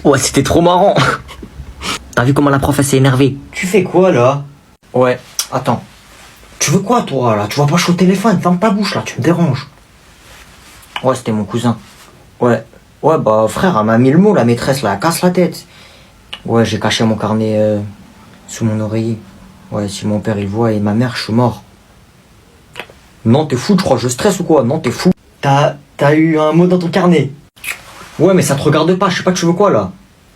Ouais, c'était trop marrant. T'as vu comment la prof elle s'est énervée? Tu fais quoi là? Ouais, attends. Tu veux quoi toi là? Tu vas pas jouer au téléphone, ferme ta bouche là, tu me déranges. Ouais, c'était mon cousin. Ouais. Ouais, bah frère, elle m'a mis le mot, la maîtresse là, elle casse la tête. Ouais, j'ai caché mon carnet sous mon oreiller. Ouais, si mon père il voit et ma mère, je suis mort. Non, t'es fou, tu crois que je stresse ou quoi? Non, t'es fou. T'as eu un mot dans ton carnet? Ouais, mais ça te regarde pas, je sais pas tu veux quoi là.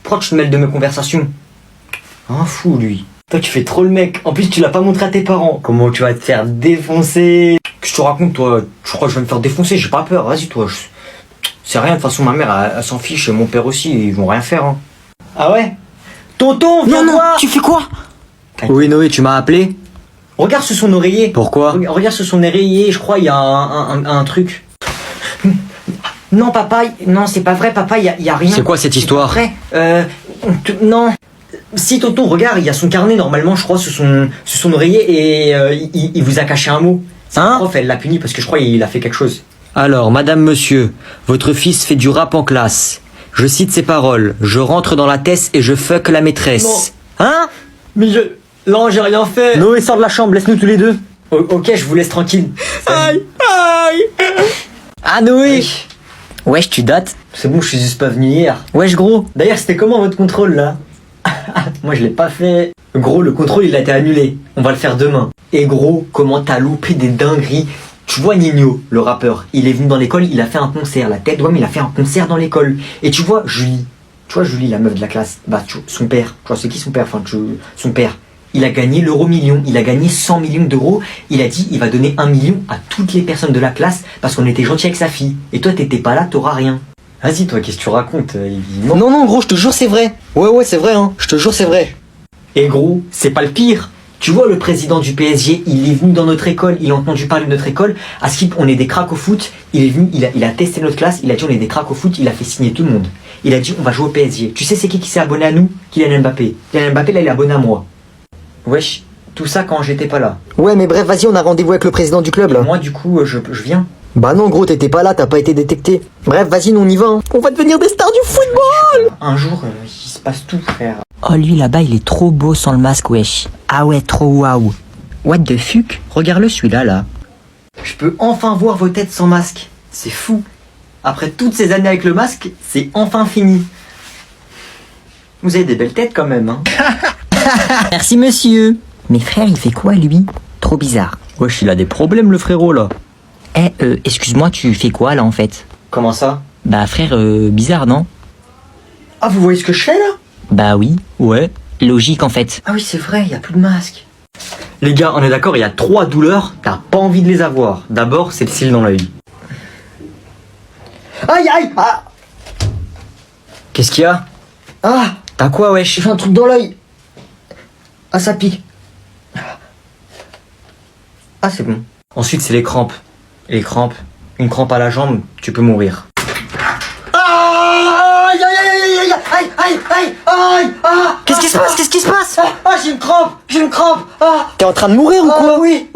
Pourquoi tu te mêles de mes conversations? Un fou lui. Toi tu fais trop le mec, en plus tu l'as pas montré à tes parents. Comment tu vas te faire défoncer? Qu'est-ce que tu racontes toi? Tu crois que je vais me faire défoncer? J'ai pas peur, vas-y toi. C'est rien, de toute façon ma mère elle s'en fiche et mon père aussi, ils vont rien faire hein. Ah ouais? Tonton, viens voir. Tu fais quoi? Oui Noé, tu m'as appelé? Regarde sous son oreiller. Pourquoi? Regarde sous son oreiller, je crois il y a un truc. Non papa, non c'est pas vrai papa, y a rien. C'est quoi cette histoire? Après, non. Si tonton, regarde, il y a son carnet normalement je crois sous son oreiller et il vous a caché un mot. La prof elle l'a puni parce que je crois il a fait quelque chose. Alors, madame, monsieur, votre fils fait du rap en classe. Je cite ses paroles. Je rentre dans la tête et je fuck la maîtresse. Non. Hein? Mais non, j'ai rien fait. Noé, sors de la chambre, laisse-nous tous les deux. Ok, je vous laisse tranquille. Aïe, aïe. Ah, Noé. Wesh, tu dates? C'est bon, je suis juste pas venu hier. Wesh, gros. D'ailleurs, c'était comment votre contrôle, là? Moi, je l'ai pas fait. Gros, le contrôle, il a été annulé. On va le faire demain. Et gros, comment t'as loupé des dingueries? Tu vois Nino, le rappeur, il est venu dans l'école, il a fait un concert. La tête d'homme, il a fait un concert dans l'école. Et tu vois Julie, la meuf de la classe, bah son père, tu vois c'est qui son père? Son père, il a gagné l'euro-million, il a gagné 100 millions d'euros. Il a dit il va donner 1 million à toutes les personnes de la classe parce qu'on était gentils avec sa fille. Et toi t'étais pas là, t'auras rien. Vas-y toi, qu'est-ce que tu racontes? Non gros, je te jure c'est vrai. Ouais c'est vrai hein, je te jure c'est vrai. Et gros, c'est pas le pire. Tu vois le président du PSG, il est venu dans notre école, il a entendu parler de notre école, à Skip on est des cracks au foot, il est venu, il a testé notre classe, il a dit on est des cracks au foot, il a fait signer tout le monde. Il a dit on va jouer au PSG. Tu sais c'est qui s'est abonné à nous? Kylian Mbappé. Kylian Mbappé là il est abonné à moi. Wesh, tout ça quand j'étais pas là. Ouais mais bref vas-y on a rendez-vous avec le président du club là. Et moi du coup je viens. Bah non gros t'étais pas là, t'as pas été détecté. Bref vas-y nous on y va hein. On va devenir des stars du football. Un jour il se passe tout frère. Oh lui là-bas il est trop beau sans le masque wesh. Ah ouais trop waouh. What the fuck? Regarde-le celui-là là. Je peux enfin voir vos têtes sans masque. C'est fou. Après toutes ces années avec le masque, c'est enfin fini. Vous avez des belles têtes quand même hein. Merci monsieur. Mais frère il fait quoi lui? Trop bizarre. Wesh il a des problèmes le frérot là. Excuse-moi tu fais quoi là en fait? Comment ça? Bah frère bizarre non? Ah vous voyez ce que je fais là? Bah oui, ouais, logique en fait. Ah oui c'est vrai, y a plus de masque. Les gars, on est d'accord, il y a 3 douleurs, t'as pas envie de les avoir. D'abord, c'est le cil dans l'œil. Aïe aïe ah. Qu'est-ce qu'il y a? Ah, t'as quoi wesh? J'ai un truc dans l'œil. Ah ça pique. Ah c'est bon. Ensuite c'est les crampes. Et les crampes, une crampe à la jambe, tu peux mourir. Qu'est-ce qui se passe? Qu'est-ce qui se passe? J'ai une crampe. T'es en train de mourir ou quoi? Oui.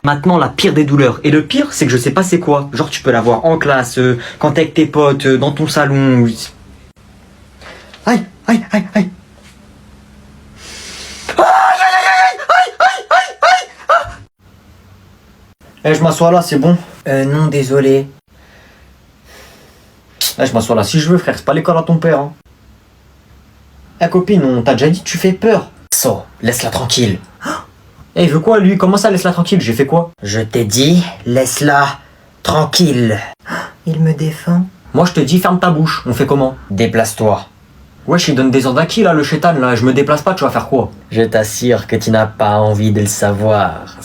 Maintenant la pire des douleurs. Et le pire c'est que je sais pas c'est quoi. Genre tu peux l'avoir en classe, quand t'es avec tes potes, dans ton salon. Aïe. Je m'assois là, c'est bon? Non, désolé. Je m'assois là si je veux, frère, c'est pas l'école à ton père. Hein. Copine, on t'a déjà dit, tu fais peur. So, laisse-la tranquille. Il veut quoi lui? Comment ça, laisse-la tranquille? J'ai fait quoi? Je t'ai dit, laisse-la tranquille. Il me défend. Moi je te dis, ferme ta bouche. On fait comment? Déplace-toi. Wesh, il donne des ordres à qui là, le chétan là? Je me déplace pas, tu vas faire quoi? Je t'assure que tu n'as pas envie de le savoir.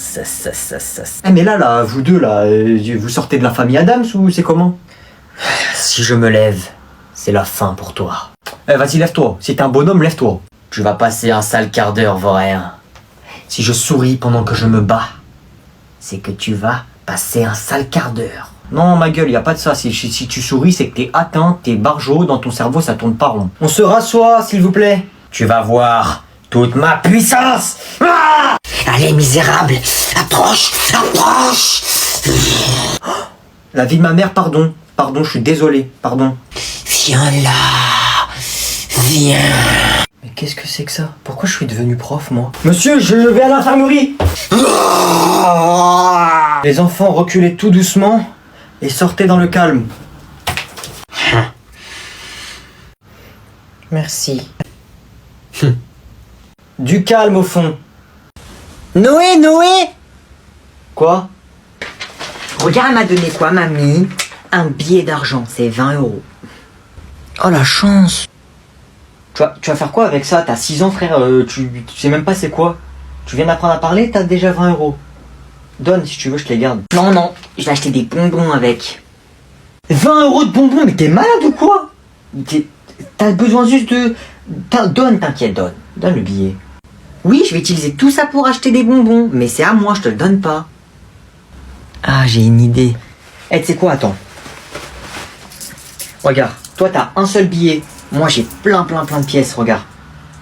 Mais là, vous deux là, vous sortez de la famille Adams ou c'est comment? Si je me lève, c'est la fin pour toi. Vas-y, lève-toi. Si t'es un bonhomme, lève-toi. Tu vas passer un sale quart d'heure, vaurien. Si je souris pendant que je me bats, c'est que tu vas passer un sale quart d'heure. Non, ma gueule, y a pas de ça. Si tu souris, c'est que t'es atteint, t'es barjot, dans ton cerveau, ça tourne pas rond. On se rassoit, s'il vous plaît. Tu vas voir toute ma puissance. Ah! Allez, misérable, approche. La vie de ma mère, pardon, je suis désolé, pardon. Viens là. Viens. Mais qu'est-ce que c'est que ça? Pourquoi je suis devenu prof, moi? Monsieur, je vais à l'infirmerie. Les enfants, reculez tout doucement et sortez dans le calme. Merci. Du calme au fond. Noé, Noé. Quoi? Regarde, elle m'a donné quoi, mamie? Un billet d'argent, c'est 20 €. Oh la chance. Tu vas faire quoi avec ça? T'as 6 ans, frère, tu sais même pas c'est quoi. Tu viens d'apprendre à parler, t'as déjà 20 €. Donne, si tu veux, je te les garde. Non, non, je vais acheter des bonbons avec. 20 € de bonbons, mais t'es malade ou quoi? T'as besoin juste de... Donne, t'inquiète, donne. Donne le billet. Oui, je vais utiliser tout ça pour acheter des bonbons, mais c'est à moi, je te le donne pas. Ah, j'ai une idée. Eh, tu sais quoi, attends. Regarde, toi t'as un seul billet. Moi j'ai plein de pièces, regarde.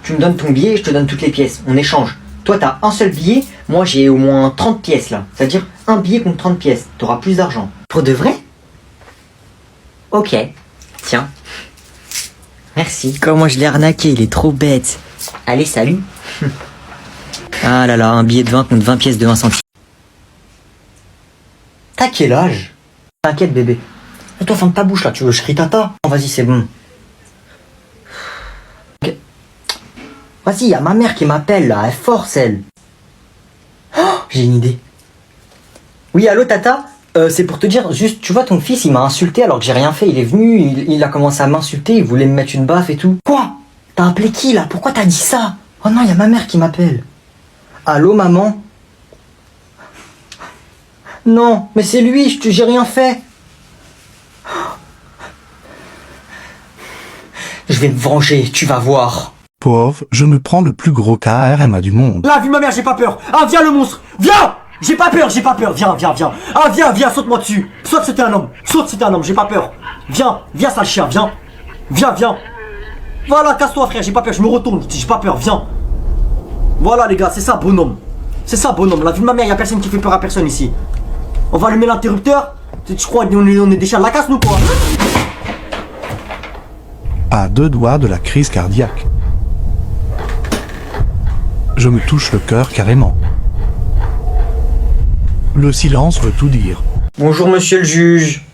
Tu me donnes ton billet et je te donne toutes les pièces. On échange. Toi t'as un seul billet, moi j'ai au moins 30 pièces là. C'est-à-dire un billet contre 30 pièces. T'auras plus d'argent. Pour de vrai? Ok, tiens. Merci. Comment je l'ai arnaqué, il est trop bête. Allez, salut. Ah là là, un billet de 20 contre 20 pièces de 20 centimes. T'as quel âge? T'inquiète bébé. Et toi ferme ta bouche là, tu veux je crie tata? Oh, vas-y c'est bon. Ok. Vas-y, y a ma mère qui m'appelle là, elle force elle. Oh, j'ai une idée. Oui, allô tata? C'est pour te dire, juste, tu vois ton fils il m'a insulté alors que j'ai rien fait, il est venu, il a commencé à m'insulter, il voulait me mettre une baffe et tout. Quoi? T'as appelé qui là? Pourquoi t'as dit ça? Oh non, y a ma mère qui m'appelle. Allô maman? Non, mais c'est lui, j'ai rien fait. Je vais me venger, tu vas voir. Pauvre, je me prends le plus gros KRMA du monde. Là, vu ma mère, j'ai pas peur. Ah, viens le monstre. Viens. J'ai pas peur. Viens. Ah, viens, saute-moi dessus. Saute, c'était un homme. J'ai pas peur. Viens, sale chien, viens. Viens. Voilà, casse-toi, frère, j'ai pas peur. Je me retourne, j'ai pas peur, viens. Voilà, les gars, c'est ça, bonhomme. La vie de ma mère, y a personne qui fait peur à personne ici. On va allumer l'interrupteur. Tu crois qu'on est des chiens de la casse, nous, quoi? À 2 doigts de la crise cardiaque. Je me touche le cœur carrément. Le silence veut tout dire. Bonjour monsieur le juge.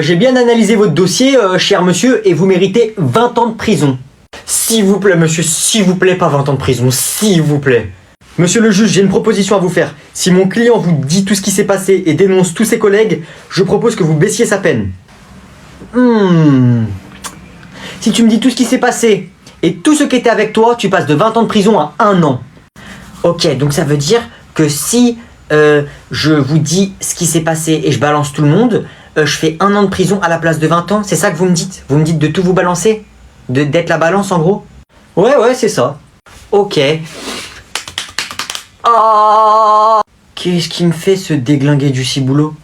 J'ai bien analysé votre dossier, cher monsieur, et vous méritez 20 ans de prison. S'il vous plaît, monsieur, s'il vous plaît, pas 20 ans de prison, s'il vous plaît. Monsieur le juge, j'ai une proposition à vous faire. Si mon client vous dit tout ce qui s'est passé et dénonce tous ses collègues, je propose que vous baissiez sa peine. Si tu me dis tout ce qui s'est passé et tout ce qui était avec toi, tu passes de 20 ans de prison à 1 an. Ok, donc ça veut dire que si je vous dis ce qui s'est passé et je balance tout le monde, je fais 1 an de prison à la place de 20 ans. C'est ça que vous me dites? Vous me dites de tout vous balancer? D'être la balance en gros? Ouais, c'est ça. Ok. Oh, qu'est-ce qu'il me fait ce déglingué du ciboulot?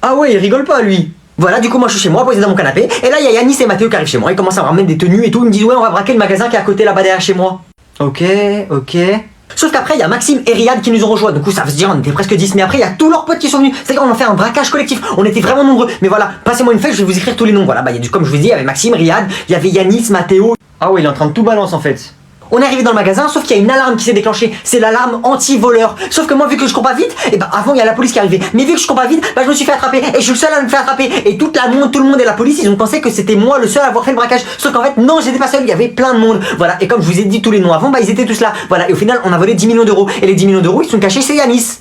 Ah ouais, il rigole pas lui. Voilà, du coup moi je suis chez moi, posé dans mon canapé, et là il y a Yanis et Mathéo qui arrivent chez moi, ils commencent à me ramener des tenues et tout, ils me disent ouais on va braquer le magasin qui est à côté là-bas derrière chez moi. Ok. Sauf qu'après il y a Maxime et Riyad qui nous ont rejoints, du coup ça veut dire on était presque 10, mais après il y a tous leurs potes qui sont venus, c'est-à-dire on a fait un braquage collectif, on était vraiment nombreux, mais voilà, passez-moi une feuille, je vais vous écrire tous les noms, voilà, bah comme je vous dis, il y avait Maxime, Riyad, il y avait Yanis, Mathéo. Ah ouais, il est en train de tout balancer en fait. On est arrivé dans le magasin, sauf qu'il y a une alarme qui s'est déclenchée. C'est l'alarme anti-voleur. Sauf que moi, vu que je cours pas vite, et bah avant il y a la police qui est arrivée. Mais vu que je cours pas vite, bah je me suis fait attraper. Et je suis le seul à me faire attraper. Et tout le monde et la police, ils ont pensé que c'était moi le seul à avoir fait le braquage. Sauf qu'en fait, non, j'étais pas seul, il y avait plein de monde. Voilà. Et comme je vous ai dit tous les noms avant, bah ils étaient tous là. Voilà. Et au final, on a volé 10 millions d'euros. Et les 10 millions d'euros, ils sont cachés chez Yanis.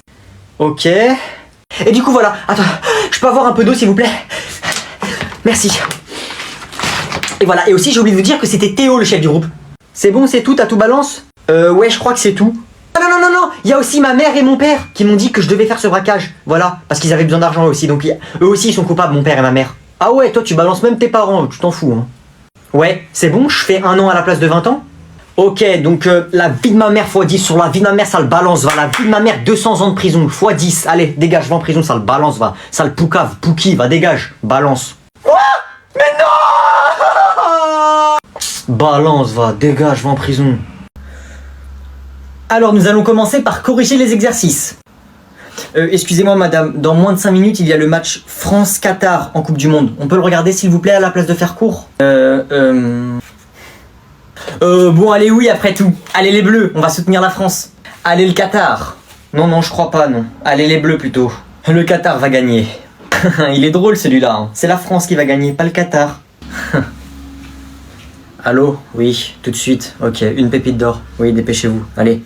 Ok. Et du coup, voilà. Attends, je peux avoir un peu d'eau s'il vous plaît? Merci. Et voilà. Et aussi, j'ai oublié de vous dire que c'était Théo le chef du groupe. C'est bon, c'est tout, t'as tout balance? Ouais, je crois que c'est tout. Non, il y a aussi ma mère et mon père qui m'ont dit que je devais faire ce braquage. Voilà, parce qu'ils avaient besoin d'argent aussi, donc eux aussi ils sont coupables, mon père et ma mère. Ah ouais, toi tu balances même tes parents, tu t'en fous, hein. Ouais, c'est bon, je fais 1 an à la place de 20 ans? Ok, donc la vie de ma mère x10 sur la vie de ma mère, ça le balance, va. La vie de ma mère, 200 ans de prison, x10. Allez, dégage, va en prison, ça le balance, va. Ça le poucave, pouki, va, dégage, balance. Quoi? Mais non! Balance, va, dégage, va en prison. Alors, nous allons commencer par corriger les exercices. Excusez-moi, madame, dans moins de 5 minutes, il y a le match France-Qatar en Coupe du Monde. On peut le regarder, s'il vous plaît, à la place de faire court? Bon, allez, oui, après tout. Allez, les Bleus, on va soutenir la France. Allez, le Qatar. Non, je crois pas, non. Allez, les Bleus, plutôt. Le Qatar va gagner. Il est drôle, celui-là. Hein. C'est la France qui va gagner, pas le Qatar. Allô? Oui, tout de suite. Ok, une pépite d'or. Oui, dépêchez-vous. Allez.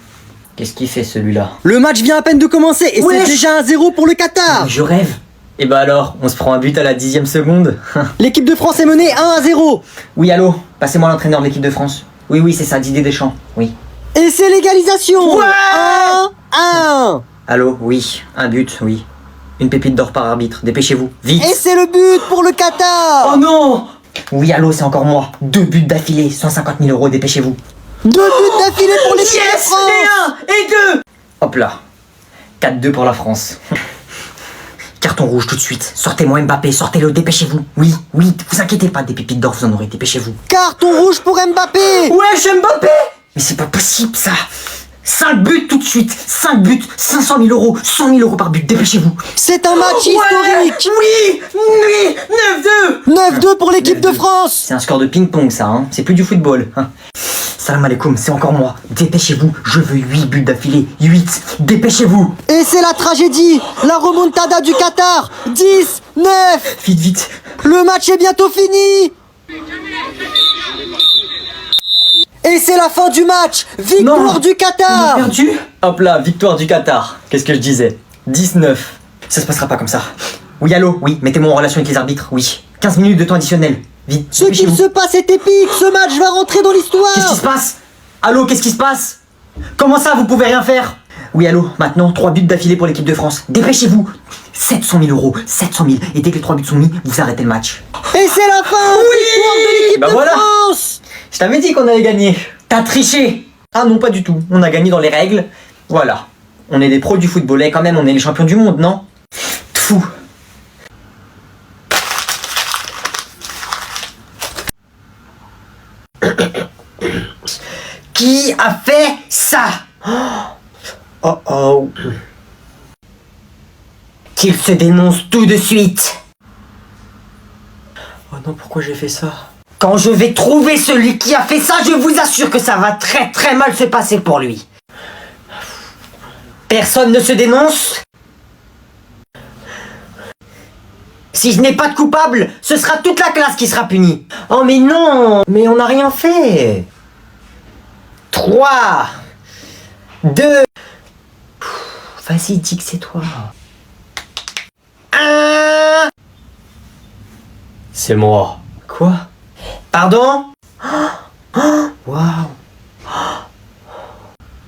Qu'est-ce qu'il fait, celui-là? Le match vient à peine de commencer et c'est déjà 1-0 pour le Qatar. Je rêve. Et bah alors, on se prend un but à la 10e seconde. L'équipe de France est menée 1-0. Oui, allô? Passez-moi l'entraîneur de l'équipe de France. Oui, c'est ça, Didier Deschamps. Oui. Et c'est l'égalisation. Ouais. 1-1. Allô? Oui. Un but, oui. Une pépite d'or par arbitre. Dépêchez-vous. Vite. Et c'est le but pour le Qatar. Oh non! Oui, allô, c'est encore moi. 2 buts d'affilée, 150 000 €, dépêchez-vous. 2 buts d'affilée pour l'équipe de Yes! France. Et 2! Hop là. 4-2 pour la France. Carton rouge tout de suite. Sortez-moi Mbappé, sortez-le, dépêchez-vous. Oui, vous inquiétez pas, des pépites d'or, vous en aurez, dépêchez-vous. Carton rouge pour Mbappé. Ouais, Mbappé! Mais c'est pas possible, ça. 5 buts tout de suite. 5 buts, 500 000 €, 100 000 € par but, dépêchez-vous. C'est un match historique. Oui, 9-2. 9-2 pour l'équipe de France. C'est un score de ping-pong, ça, hein. C'est plus du football. Hein. Salam alaikum, c'est encore moi. Dépêchez-vous, je veux 8 buts d'affilée. 8, dépêchez-vous. Et c'est la tragédie. La remontada du Qatar. 10, 9. Vite. Le match est bientôt fini. Et c'est la fin du match. Victoire du On a Qatar. perdu. Hop là, victoire du Qatar. Qu'est-ce que je disais? 19. Ça se passera pas comme ça. Oui, allô, oui, mettez-moi en relation avec les arbitres, oui. 15 minutes de temps additionnel. Vite, Ce qu'il dépêchez-vous. se passe est épique. Ce match va rentrer dans l'histoire. Qu'est-ce qui se passe? Allô, qu'est-ce qui se passe? Comment ça, vous pouvez rien faire? Oui, allô, maintenant, 3 buts d'affilée pour l'équipe de France. Dépêchez-vous. 700 000 €, 700 000. Et dès que les 3 buts sont mis, vous arrêtez le match. Et c'est la fin. Victoire de l'équipe Bah de voilà. France. Je t'avais dit qu'on allait gagner. T'as triché. Ah non, pas du tout. On a gagné dans les règles. Voilà. On est des pros du football. Et quand même, on est les champions du monde, non? Fou. Qui a fait ça? Oh. Qu'il se dénonce tout de suite. Oh non, pourquoi j'ai fait ça? Quand je vais trouver celui qui a fait ça, je vous assure que ça va très très mal se passer pour lui. Personne ne se dénonce? Si je n'ai pas de coupable, ce sera toute la classe qui sera punie. Oh mais non, mais on n'a rien fait. 3, 2... Vas-y, dis que c'est toi. 1... C'est moi. Quoi? Pardon? Waouh.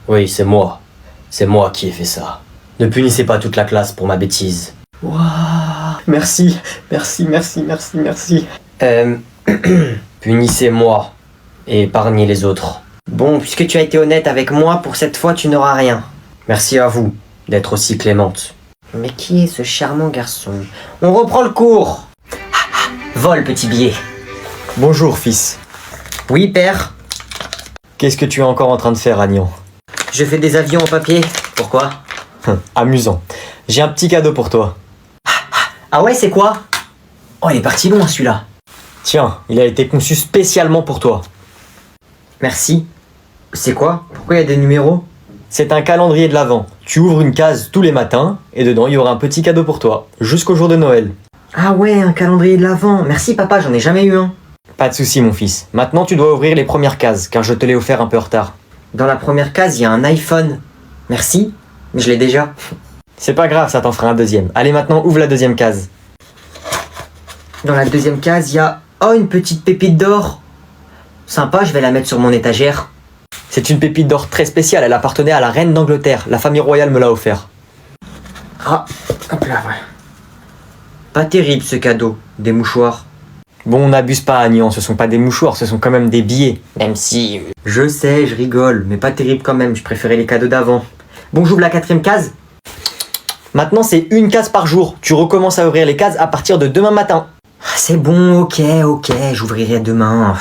Oui, c'est moi. C'est moi qui ai fait ça. Ne punissez pas toute la classe pour ma bêtise. Waouh. Merci. Punissez-moi et épargnez les autres. Bon, puisque tu as été honnête avec moi, pour cette fois, tu n'auras rien. Merci à vous d'être aussi clémente. Mais qui est ce charmant garçon? On reprend le cours. Vol, petit billet. Bonjour, fils. Oui, père. Qu'est-ce que tu es encore en train de faire, Agnan? Je fais des avions en papier. Pourquoi? Amusant. J'ai un petit cadeau pour toi. Ah ouais, c'est quoi? Oh, il est parti loin, celui-là. Tiens, il a été conçu spécialement pour toi. Merci. C'est quoi? Pourquoi il y a des numéros? C'est un calendrier de l'Avent. Tu ouvres une case tous les matins, et dedans, il y aura un petit cadeau pour toi, jusqu'au jour de Noël. Ah ouais, un calendrier de l'Avent. Merci, papa, j'en ai jamais eu un. Pas de souci, mon fils. Maintenant, tu dois ouvrir les premières cases, car je te l'ai offert un peu en retard. Dans la première case, il y a un iPhone. Merci, mais je l'ai déjà. C'est pas grave, ça t'en fera un deuxième. Allez, maintenant, ouvre la deuxième case. Dans la deuxième case, il y a... Oh, une petite pépite d'or. Sympa, je vais la mettre sur mon étagère. C'est une pépite d'or très spéciale, elle appartenait à la reine d'Angleterre. La famille royale me l'a offert. Ah, hop là, ouais. Pas terrible ce cadeau, des mouchoirs. Bon, on n'abuse pas, Agnan, ce sont pas des mouchoirs, ce sont quand même des billets. Même si... Je sais, je rigole, mais pas terrible quand même, je préférais les cadeaux d'avant. Bon, j'ouvre la 4e case. Maintenant, c'est une case par jour. Tu recommences à ouvrir les cases à partir de demain matin. C'est bon, ok, j'ouvrirai demain.